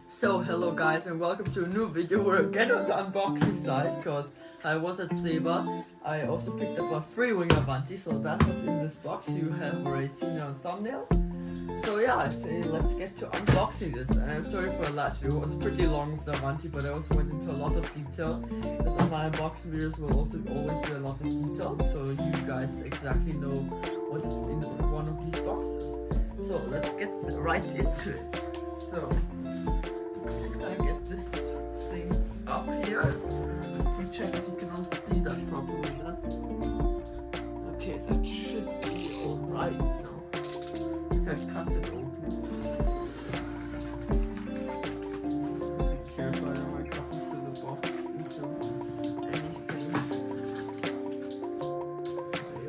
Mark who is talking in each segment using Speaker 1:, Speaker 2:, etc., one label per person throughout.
Speaker 1: So hello guys and welcome to a new video. We're again on the unboxing side because I was at Seba. I also picked up a freewing Avanti, so that's what's in this box. You have already seen it on thumbnail. So yeah, I'd say let's get to unboxing this. And I'm sorry for the last video, it was pretty long with the Avanti, but I also went into a lot of detail. Because on my unboxing videos will also always be a lot of detail, so you guys exactly know what is in one of these boxes. So let's get right into it. So I'm just gonna get this thing up here. Let me check if you can also see that properly then. Okay, that should be alright. So I cut it open. Be careful, I don't want to cut into the box, into anything.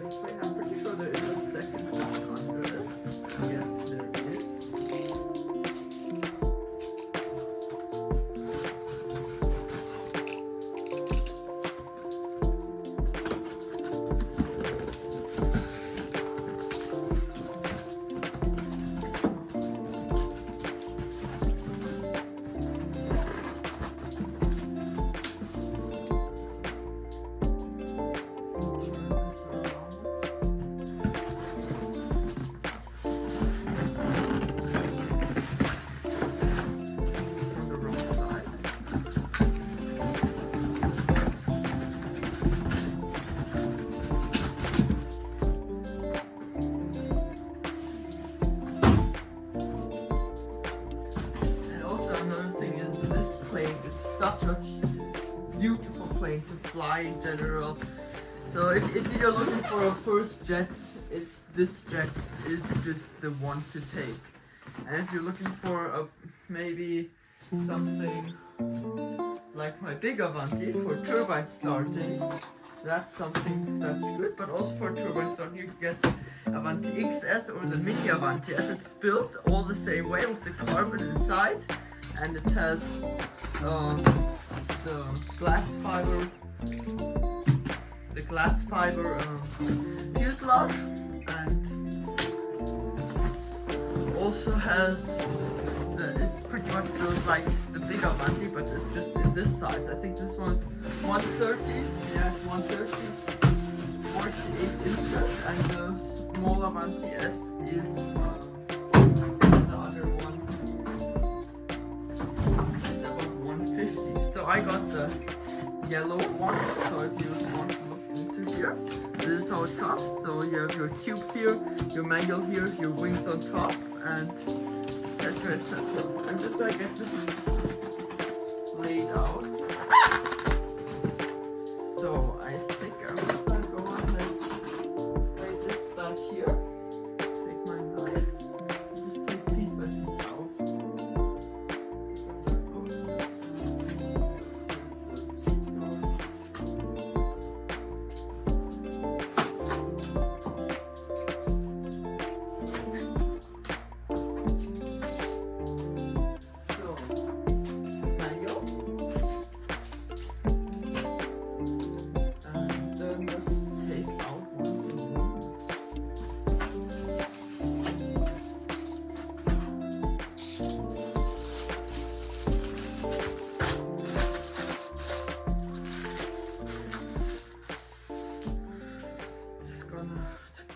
Speaker 1: Okay, I'm pretty sure there is a second box under this. Yes, there is. Such a beautiful plane to fly in general. So if you're looking for a first jet, this jet is just the one to take. And if you're looking for maybe something like my big Avanti for turbine starting, that's something that's good. But also for turbine starting, you can get Avanti XS or the mini Avanti S. It's built all the same way with the carbon inside. And it has the glass fiber fuselage, and also has it's pretty much feels like the big Avanti, but it's just in this size. I think this one's 130. Yeah, it's 130, 48 inches, and the small Avanti S is. So I got the yellow one, so if you want to look into here, this is how it comes. So you have your tubes here, your manual here, your wings on top, and etc, etc. I'm just gonna get this laid out. So I think I'm just gonna go on and lay this back here. Take my knife, just take piece by piece out.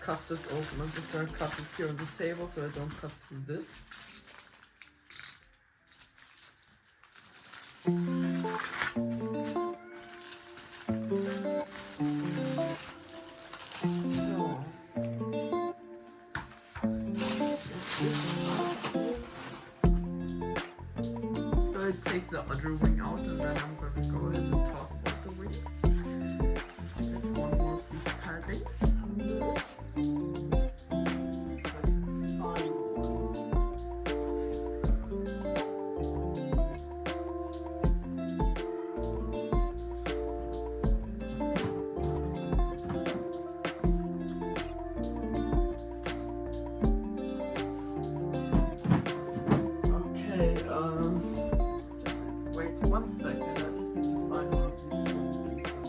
Speaker 1: Cut this open. I'm just gonna cut it here on the table so I don't cut through this. So I take the other wing out, and then I'm gonna go ahead and talk about the wing. Get one more piece of padding. Just wait 1 second. I just need to find one of these pieces.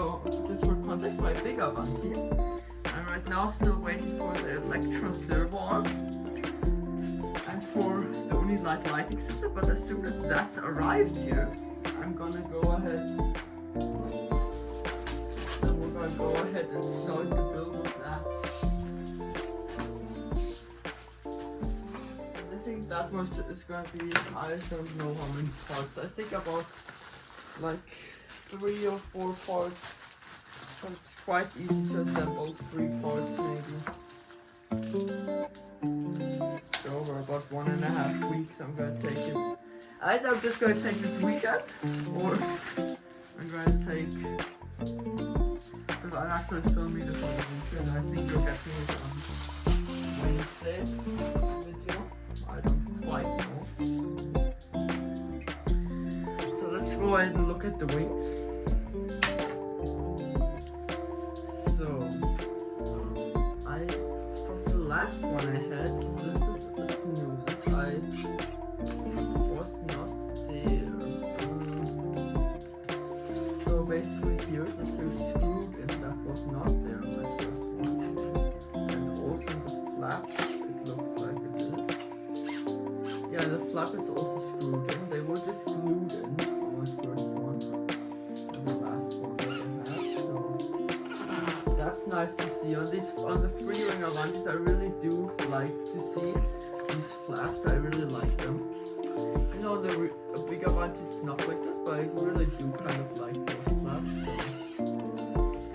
Speaker 1: So just for context, my big Avanti, I'm right now still waiting for the electron servo arms and for the Unilight lighting system, but as soon as that's arrived here, I'm gonna go ahead and we're gonna go ahead and start the build of that. I think that much is gonna be, I don't know how many parts. I think about like 3 or 4 parts. So it's quite easy to assemble 3 parts maybe. So over about 1.5 weeks I'm gonna take it. Either I'm just gonna take this weekend or I'm gonna take, because I'm actually filming this on the weekend. I think you're getting it on Wednesday video. I don't quite know. So let's go ahead and look at the wings. So from the last one I had, this is new. This I was not there. So basically here's a screwed in that was not there in my first one. And also the flap, it looks like it is. Yeah, the flap is also screwed in. They were just glued in on my first one and the last one that I had. So that's nice to see. On the freewing Avantis, I really do like to see these flaps. I really like them. You know, the big Avanti it's not like this, but I really do kind of like those flaps. So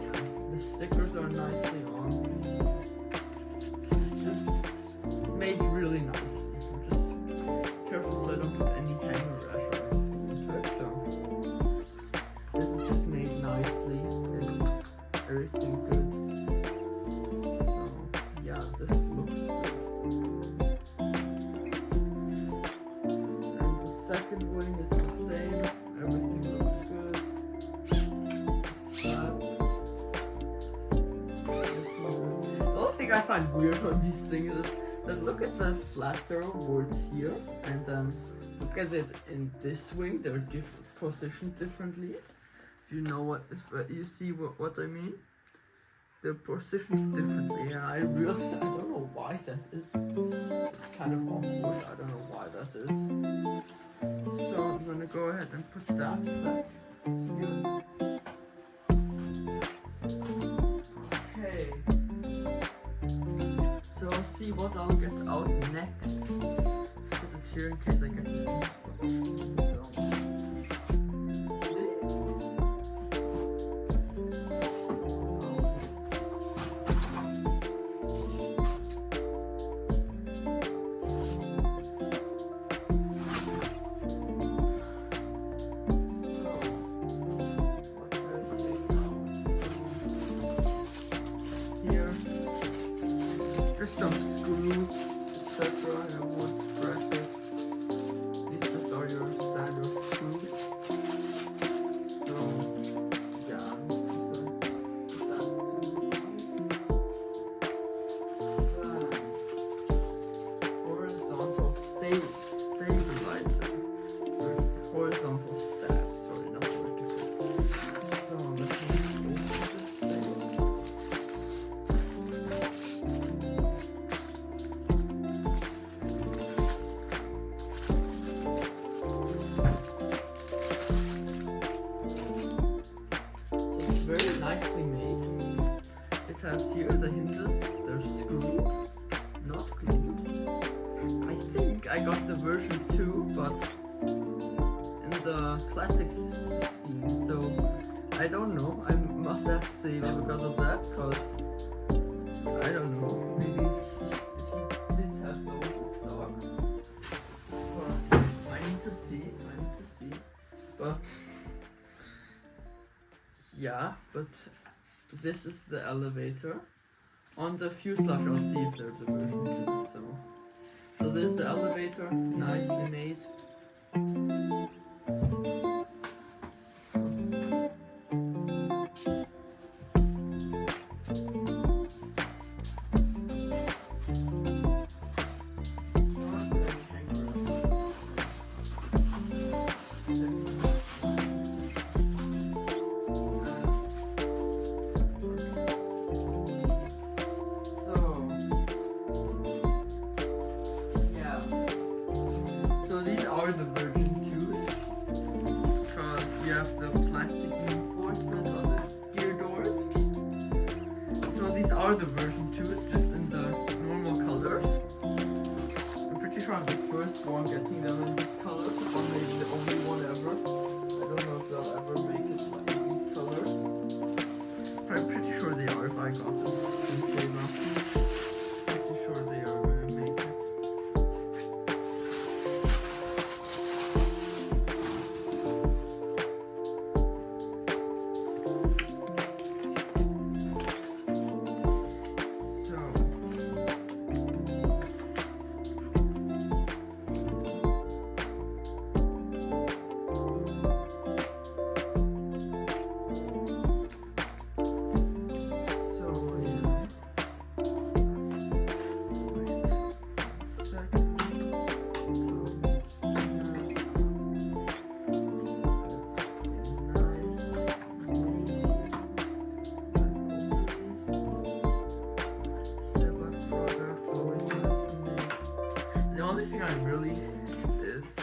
Speaker 1: yeah, the stickers are nicely on. Just made really nicely. Just careful so I don't put any hanger rash or anything into it. So this is just made nicely. It's everything good. So yeah, this looks good. And the second wing is the same. Everything looks good. The only thing I find weird on these things is that look at the flat zero boards here and then look at it in this wing. They're positioned differently. If you know what you see what I mean. They're positioned differently, and I don't know why that is. It's kind of awkward. I don't know why that is. So I'm gonna go ahead and put that back here. Okay. So I'll see what I'll get out next. Put it here in case I get it. Some screws, etc. and a wood bracket. These just are your standard screws. So yeah, I'm just gonna put that to the side. Horizontal stabilizer. Horizontal stab, sorry, not vertical. So let's open this thing. Very nicely made. It has here the hinges, they're screwed, not glued. I think I got the version 2, but in the classic scheme, so I don't know. I must have saved because of that, because I don't know, maybe he did have those in stock. But I need to see, but yeah, but this is the elevator. On the fuselage, I'll see if there's a version 2. So this is the elevator, nicely made. are the version 2, it's just in the normal colors. I'm pretty sure I'm the first one getting them in these colors, or maybe the only one ever. I don't know if they'll ever make it in these colors. But I'm pretty sure they are if I got them in flavor. Pretty sure they are gonna make it.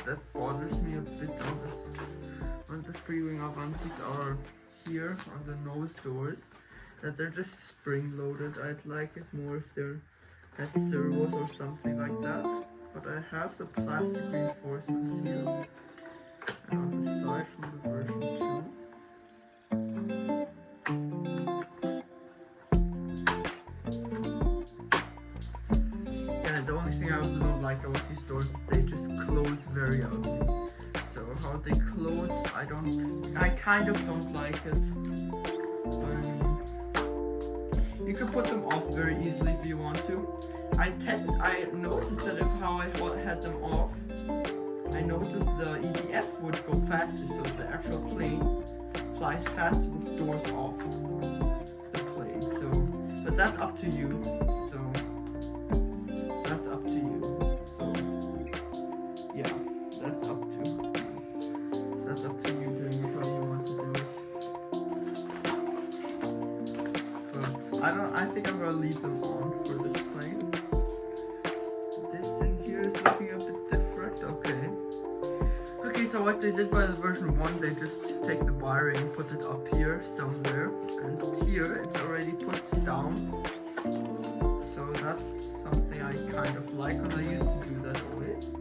Speaker 1: That bothers me a bit on the freewing Avantis are here on the nose doors, that they're just spring loaded. I'd like it more if they're had servos or something like that, but I have the plastic reinforcements here and on the side from the version 2. Yeah, the only thing I also don't like about these doors is they just close very ugly. So how they close, I kind of don't like it. You can put them off very easily if you want to. I noticed that how I had them off, I noticed the EDF would go faster, so the actual plane flies faster with doors off the plane. So, but that's up to you. So that's up to you. So yeah, that's up to you doing it how you want to do it. But I think I'm gonna leave them on for this plane. This in here is looking a bit different. Okay, so what they did by the version 1, they just take the wiring and put it up here somewhere, and here it's already put down. So that's something I kind of like, because I used to do that always.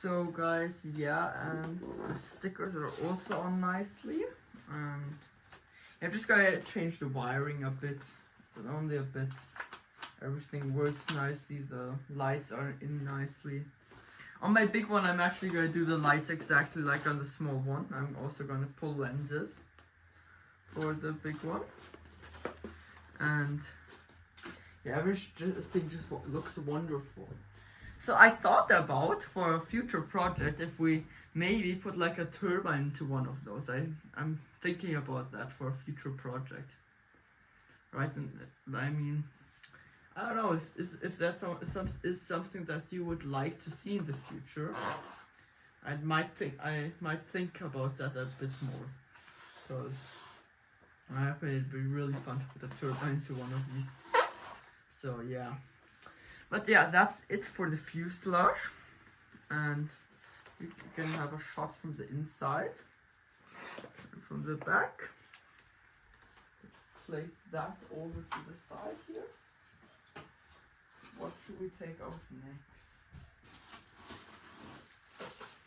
Speaker 1: So guys, yeah, and the stickers are also on nicely, and I'm just gonna change the wiring a bit, but only a bit. Everything works nicely, the lights are in nicely. On my big one, I'm actually gonna do the lights exactly like on the small one. I'm also gonna pull lenses for the big one, and yeah, everything just looks wonderful. So I thought about, for a future project, if we maybe put like a turbine into one of those. I'm thinking about that for a future project, right? And I mean, I don't know if that's something that you would like to see in the future. I might think about that a bit more, because I think it'd be really fun to put a turbine into one of these. So yeah. But yeah, that's it for the fuselage, and you can have a shot from the inside and from the back. Let's place that over to the side here. What should we take out next?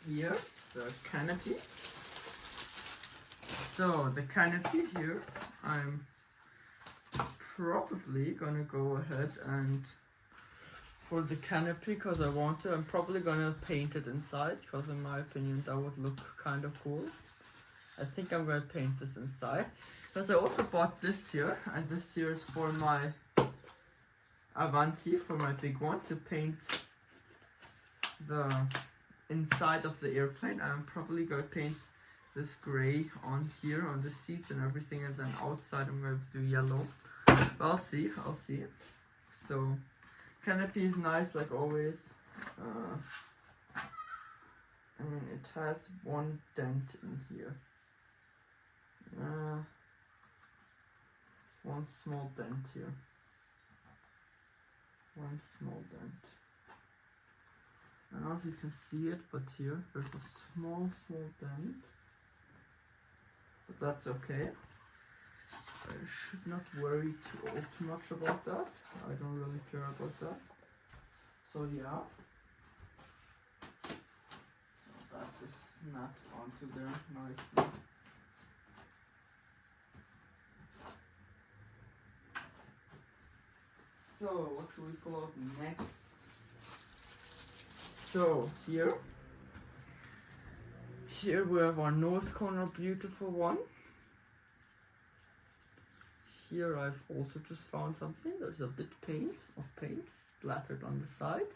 Speaker 1: Here, the canopy. So the canopy here, I'm probably gonna go ahead and for the canopy, because I want to, I'm probably gonna paint it inside, because in my opinion that would look kind of cool. I think I'm gonna paint this inside, because I also bought this here, and this here is for my Avanti, for my big one, to paint the inside of the airplane. I'm probably gonna paint this gray on here, on the seats and everything, and then outside I'm gonna do yellow. But I'll see. So canopy is nice like always. I mean, it has one dent in here. One small dent here. One small dent. And don't know if you can see it, but here there's a small dent. But that's okay. I should not worry too much about that. I don't really care about that. So yeah. So that just snaps onto there nicely. So what should we pull out next? So here we have our north corner beautiful one. Here I've also just found something. There's a bit of paint splattered on the side,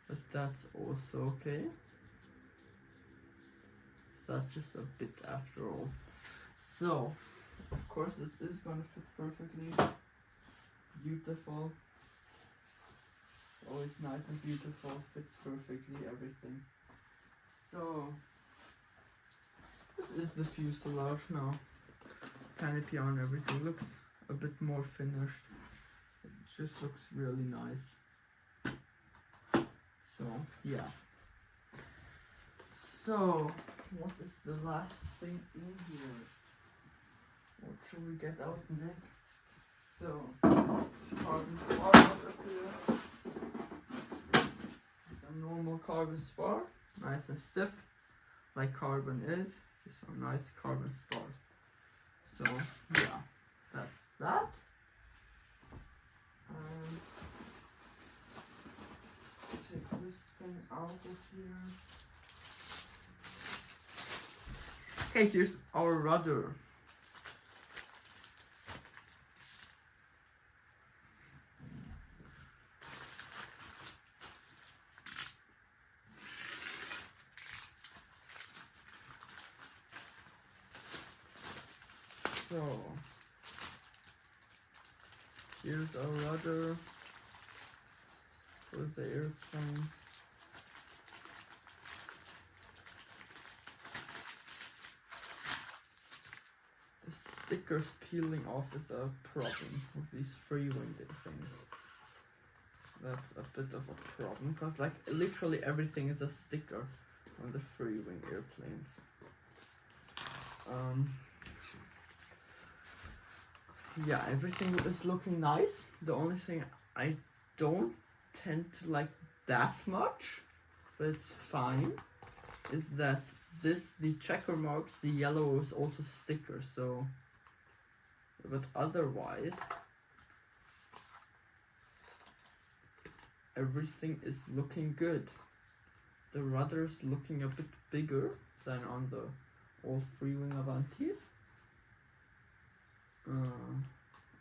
Speaker 1: but that's also okay. So that's just a bit after all. So of course this is gonna fit perfectly. Beautiful. Always nice and beautiful, fits perfectly, everything. So this is the fuselage now. Canopy on, everything looks a bit more finished. It just looks really nice. So yeah. So what is the last thing in here? What should we get out next? So carbon spar out of here. Just a normal carbon spar, nice and stiff, like carbon is. Just a nice carbon spar. So yeah, that's that. Take this thing out of here. Okay, here's our rudder. So here's our rudder for the airplane. The stickers peeling off is a problem with these freewing things. That's a bit of a problem because like literally everything is a sticker on the freewing airplanes. Yeah, everything is looking nice. The only thing I don't tend to like that much, but it's fine, is that the checker marks, the yellow is also sticker, so, but otherwise everything is looking good. The rudder is looking a bit bigger than on the old freewing Avantis.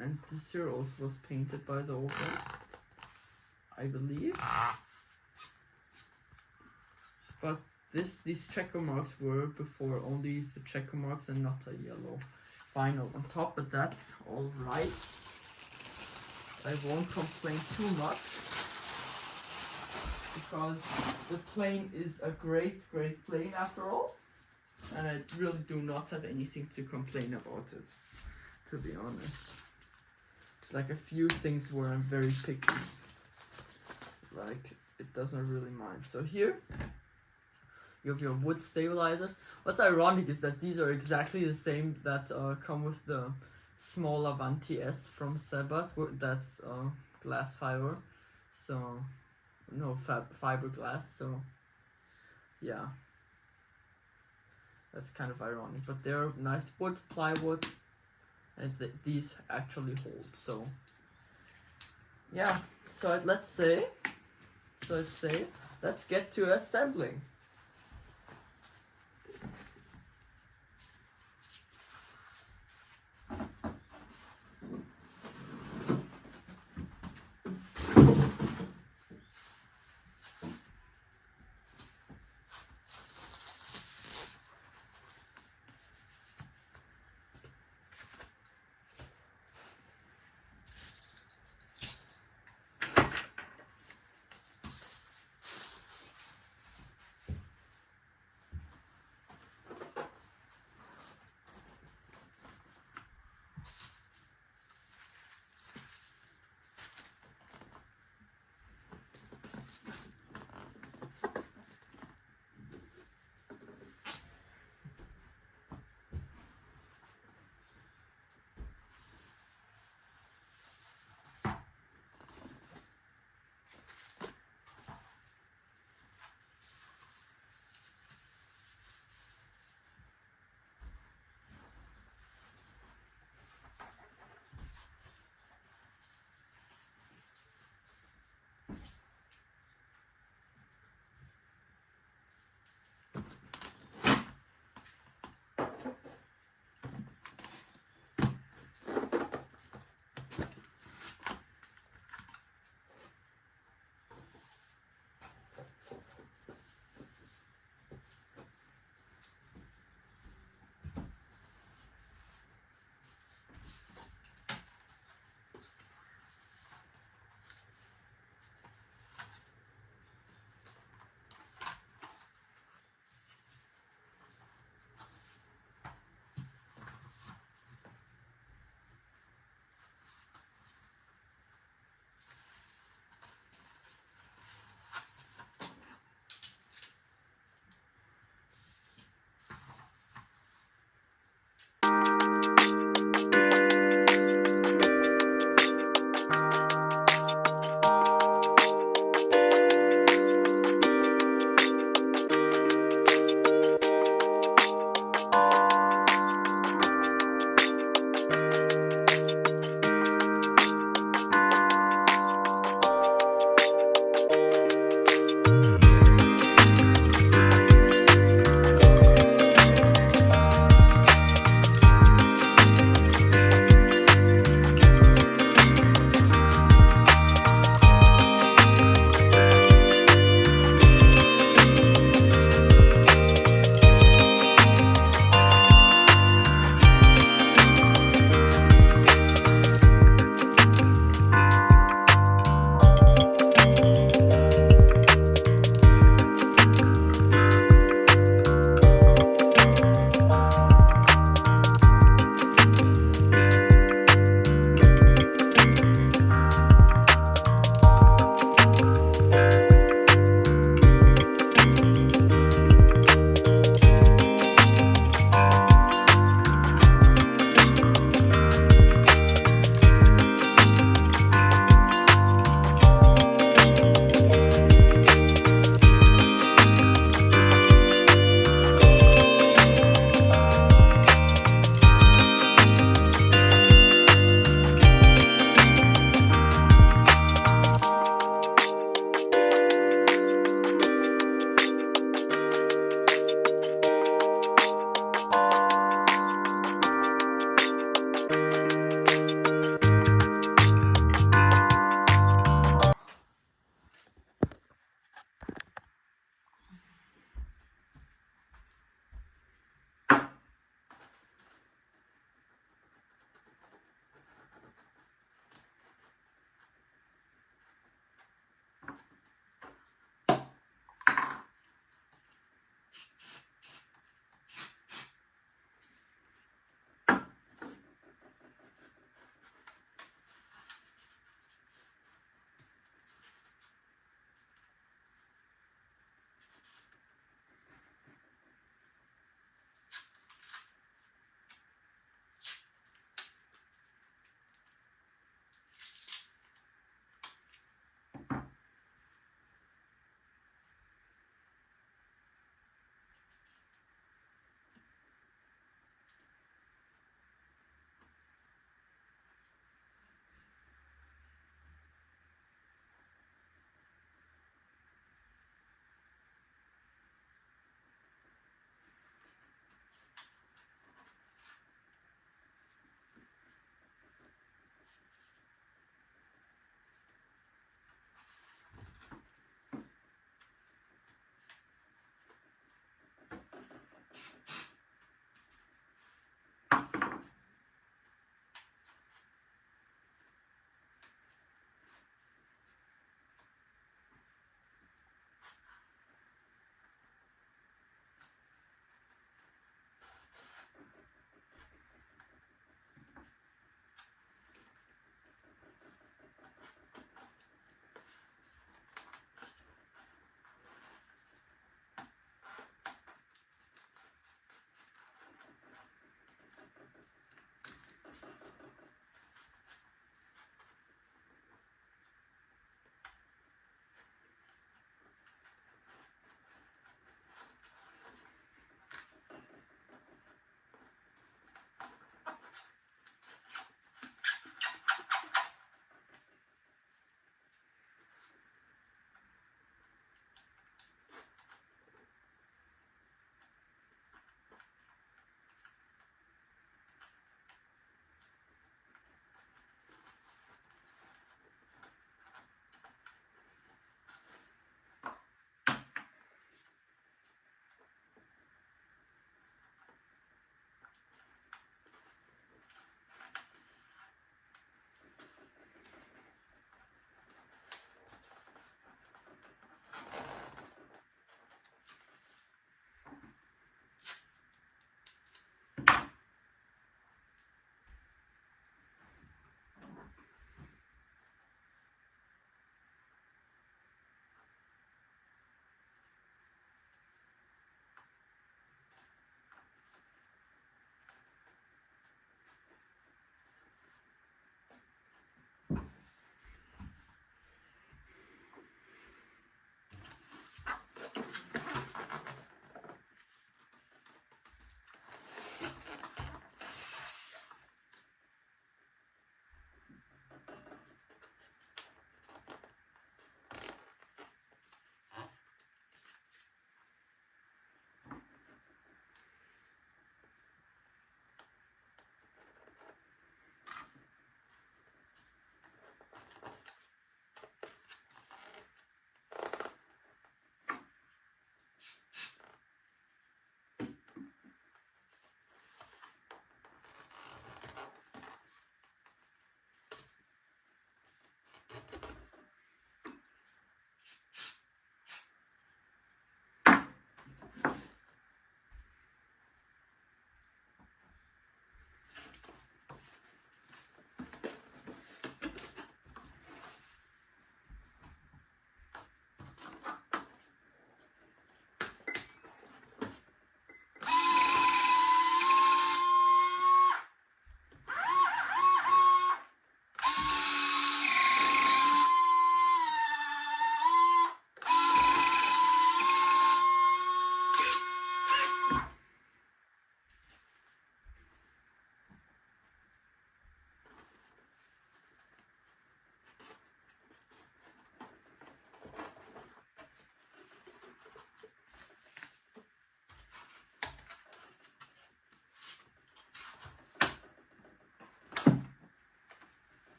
Speaker 1: And this here also was painted by the old one, I believe. But these checker marks were before only the checker marks and not a yellow vinyl on top, but that's alright. I won't complain too much because the plane is a great plane after all, and I really do not have anything to complain about it, to be honest. Like a few things where I'm very picky, like it doesn't really mind. So here you have your wood stabilizers. What's ironic is that these are exactly the same that come with the small Avanti S from Sebat. That's glass fiber, so no fiberglass. So yeah, that's kind of ironic, but they're nice wood, plywood. And these actually hold. So yeah, so let's get to assembling.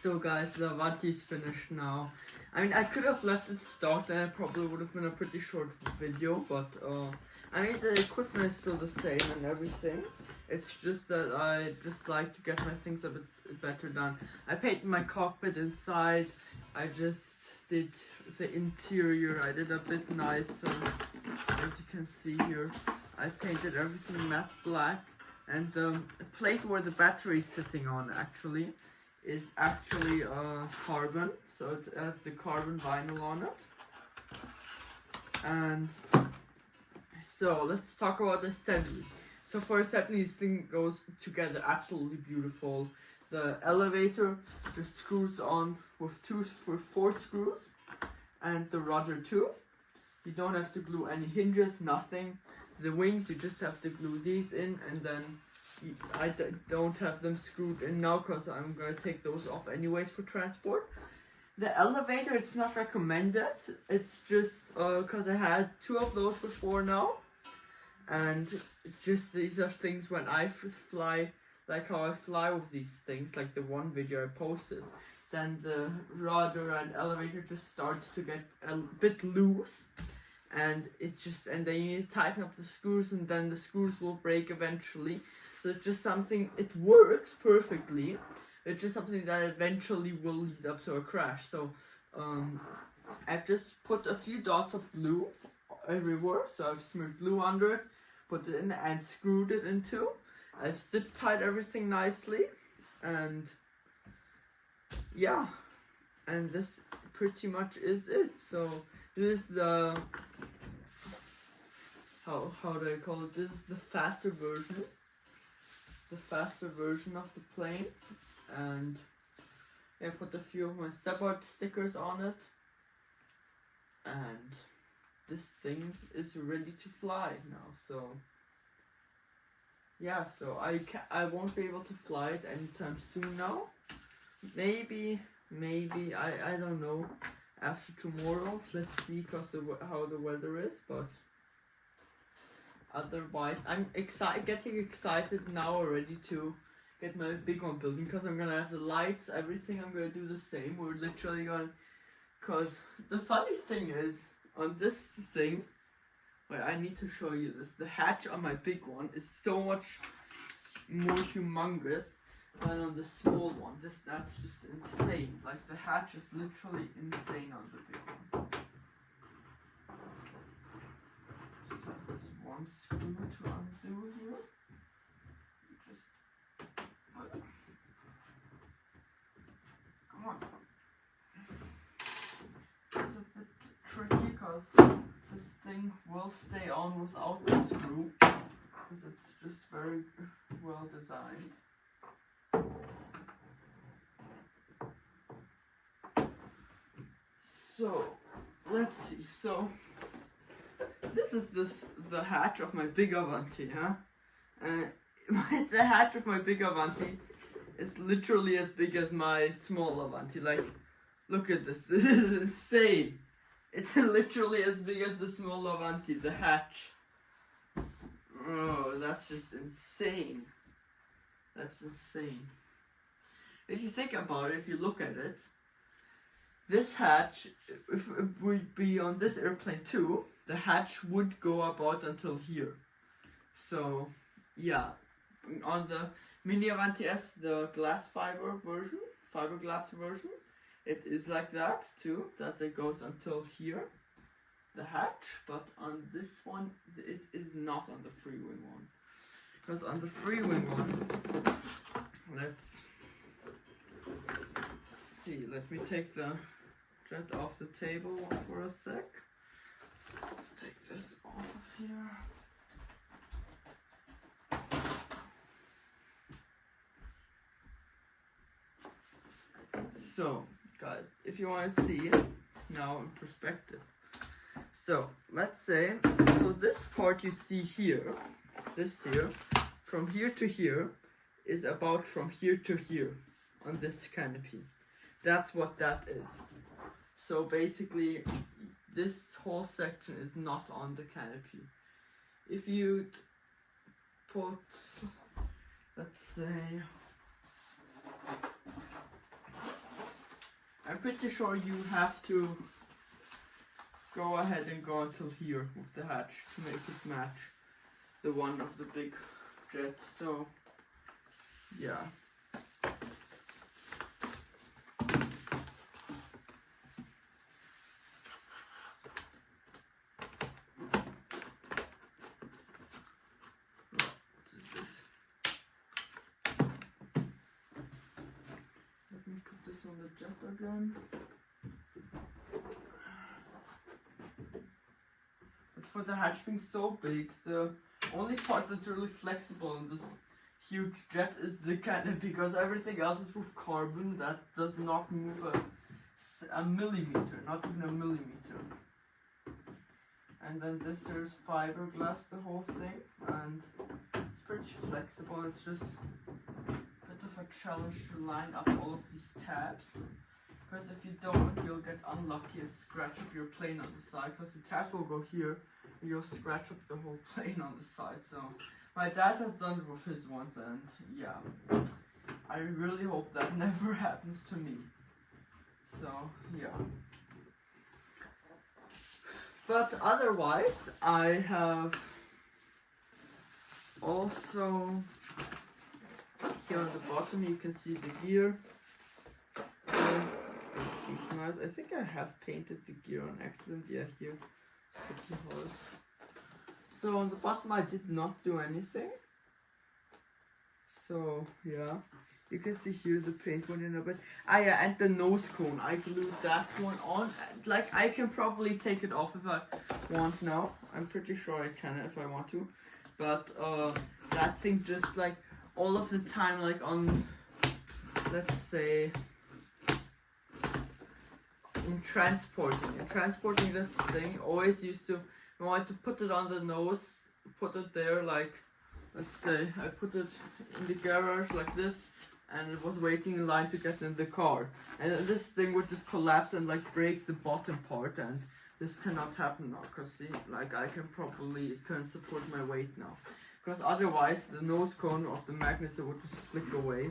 Speaker 1: So guys, the Avanti is finished now. I mean, I could have left it stocked and it probably would have been a pretty short video, but I mean, the equipment is still the same and everything. It's just that I just like to get my things a bit better done. I painted my cockpit inside. I just did the interior. I did a bit nicer, as you can see here. I painted everything matte black, and the plate where the battery is sitting on actually is actually carbon, so it has the carbon vinyl on it. And so let's talk about the assembly. So for assembly, this thing goes together absolutely beautiful. The elevator just screws on with 4 screws, and the rudder too. You don't have to glue any hinges, nothing. The wings, you just have to glue these in, and then I don't have them screwed in now because I'm going to take those off anyways for transport. The elevator, it's not recommended. It's just because I had 2 of those before now. And it's just these are things when I fly, like how I fly with these things, like the one video I posted. Then the rudder and elevator just starts to get a bit loose. And then you need to tighten up the screws, and then the screws will break eventually. So it's just something, it works perfectly. It's just something that eventually will lead up to a crash. So I've just put a few dots of glue everywhere. So I've smeared glue under it, put it in and screwed it into. I've zip tied everything nicely, and yeah, and this pretty much is it. So this is the, how do I call it? This is the faster version. The faster version of the plane, and I put a few of my subart stickers on it, and this thing is ready to fly now. So yeah, so I won't be able to fly it anytime soon now. Maybe I don't know, after tomorrow. Let's see, because how the weather is, but otherwise, I'm getting excited now already to get my big one building, because I'm gonna have the lights, everything. I'm gonna do the same. We're literally going, because the funny thing is, on this thing, wait, I need to show you this. The hatch on my big one is so much more humongous than on the small one. That's just insane. Like, the hatch is literally insane on the big one. Just have this one screw to undo here. Just come on. It's a bit tricky because this thing will stay on without the screw, because it's just very well designed. So let's see. So this is the hatch of my big Avanti, huh? The hatch of my big Avanti is literally as big as my small Avanti. Like, look at this. This is insane. It's literally as big as the small Avanti, the hatch. Oh, that's just insane. That's insane. If you think about it, if you look at it, this hatch, if it would be on this airplane too, the hatch would go about until here. So, yeah, on the Mini Avanti S, the fiberglass version, it is like that too, that it goes until here, the hatch, but on this one, it is not on the freewing one. Because on the freewing one, let's see, let me take the jet off the table for a sec. Let's take this off of here. So, guys, if you want to see it now in perspective. So, let's say, so this part you see here, this here, from here to here, is about from here to here on this canopy. That's what that is. So basically, this whole section is not on the canopy. If you put, let's say, I'm pretty sure you have to go ahead and go until here with the hatch to make it match the one of the big jet. So yeah. Let me put this on the jet again. But for the hatch being so big, the only part that's really flexible in this huge jet is the cannon, because everything else is with carbon that does not move a millimeter, not even a millimeter. And then this is fiberglass, the whole thing, and it's pretty flexible. It's just a bit of a challenge to line up all of these tabs, because if you don't, you'll get unlucky and scratch up your plane on the side, because the tabs will go here and you'll scratch up the whole plane on the side. So my dad has done it with his ones, and yeah, I really hope that never happens to me. So yeah. But otherwise, I have also, here on the bottom you can see the gear. It's nice. I think I have painted the gear on accident. Yeah, here it's pretty hard. So on the bottom I did not do anything. So yeah, you can see here the paint went in a bit. Ah yeah, and the nose cone, I glued that one on. Like, I can probably take it off if I want now. I'm pretty sure I can if I want to. But that thing just like all of the time, like on, let's say, in transporting this thing, always used to, I wanted to put it on the nose, put it there, like, let's say I put it in the garage like this, and it was waiting in line to get in the car, and this thing would just collapse and like break the bottom part, and this cannot happen now, because see, like, I can probably, it can support my weight now, because otherwise the nose cone of the magnets would just flick away.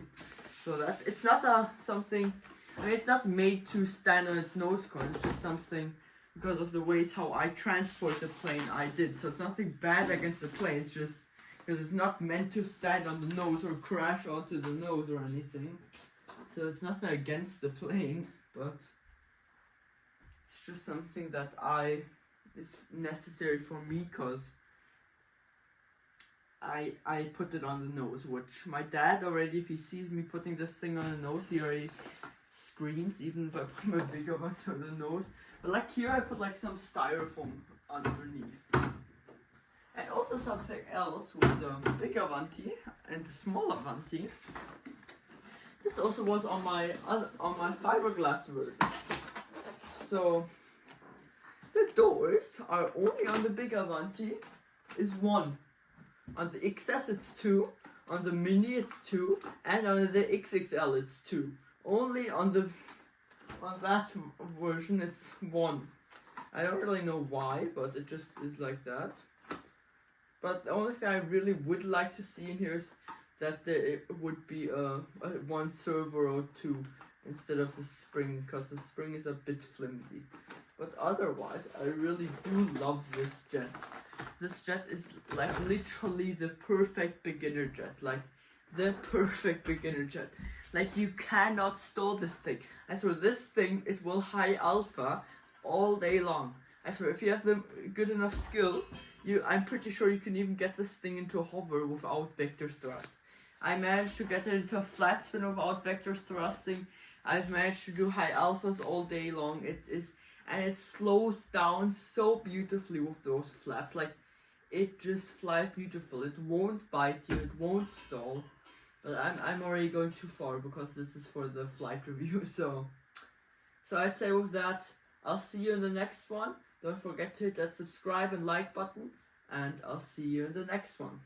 Speaker 1: So that it's not something, I mean, it's not made to stand on its nose cone, it's just something because of the ways how I transport the plane I did. So it's nothing bad against the plane, it's just because it's not meant to stand on the nose or crash onto the nose or anything. So it's nothing against the plane, but it's just something that it's necessary for me, because I put it on the nose, which my dad already, if he sees me putting this thing on the nose, he already screams, even if I put my big Avanti on the nose. But like here I put like some styrofoam underneath. And also something else with the big Avanti and the small Avanti. This also was on my fiberglass version. So the doors are only on the big Avanti is 1. On the XS it's 2, on the Mini it's 2, and on the XXL it's 2. Only on that version it's 1. I don't really know why, but it just is like that. But the only thing I really would like to see in here is that there would be a 1 servo or 2 instead of the spring, because the spring is a bit flimsy. But otherwise, I really do love this jet. This jet is like literally the perfect beginner jet. Like, the perfect beginner jet. Like, you cannot stall this thing. I swear, this thing, it will high alpha all day long. I swear, if you have the good enough skill, I'm pretty sure you can even get this thing into a hover without vector thrust. I managed to get it into a flat spin without vector thrusting. I've managed to do high alphas all day long. And it slows down so beautifully with those flaps. Like, it just flies beautiful. It won't bite you, it won't stall. But I'm already going too far because this is for the flight review. So I'd say with that, I'll see you in the next one. Don't forget to hit that subscribe and like button, and I'll see you in the next one.